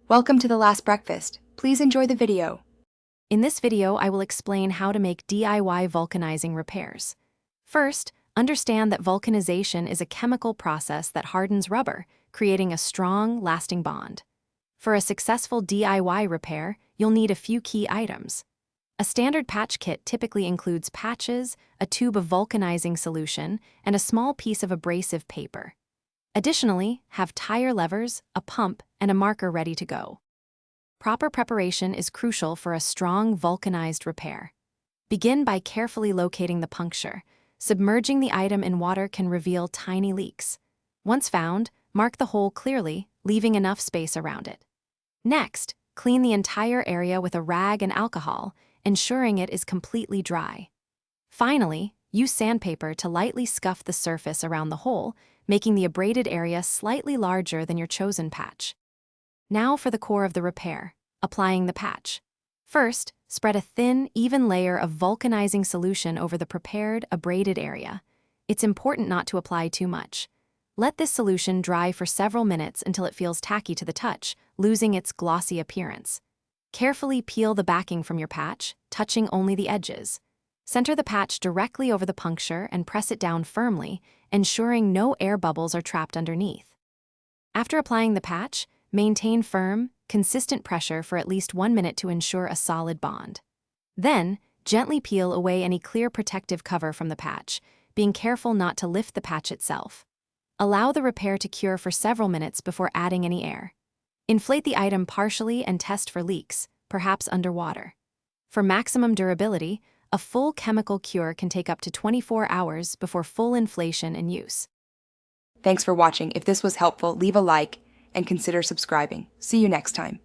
Welcome to the last breakfast. Please enjoy the video. In this video, I will explain how to make DIY vulcanizing repairs. First, understand that vulcanization is a chemical process that hardens rubber, creating a strong, lasting bond. For a successful DIY repair, you'll need a few key items. A standard patch kit typically includes patches, a tube of vulcanizing solution, and a small piece of abrasive paper. Additionally, have tire levers, a pump, and a marker ready to go. Proper preparation is crucial for a strong vulcanized repair. Begin by carefully locating the puncture. Submerging the item in water can reveal tiny leaks. Once found, mark the hole clearly, leaving enough space around it. Next, clean the entire area with a rag and alcohol, ensuring it is completely dry. Finally, use sandpaper to lightly scuff the surface around the hole, making the abraded area slightly larger than your chosen patch. Now for the core of the repair, applying the patch. First, spread a thin, even layer of vulcanizing solution over the prepared, abraded area. It's important not to apply too much. Let this solution dry for several minutes until it feels tacky to the touch, losing its glossy appearance. Carefully peel the backing from your patch, touching only the edges. Center the patch directly over the puncture and press it down firmly, ensuring no air bubbles are trapped underneath. After applying the patch, maintain firm, consistent pressure for at least 1 minute to ensure a solid bond. Then, gently peel away any clear protective cover from the patch, being careful not to lift the patch itself. Allow the repair to cure for several minutes before adding any air. Inflate the item partially and test for leaks, perhaps underwater. For maximum durability, a full chemical cure can take up to 24 hours before full inflation and use. Thanks for watching. If this was helpful, leave a like and consider subscribing. See you next time.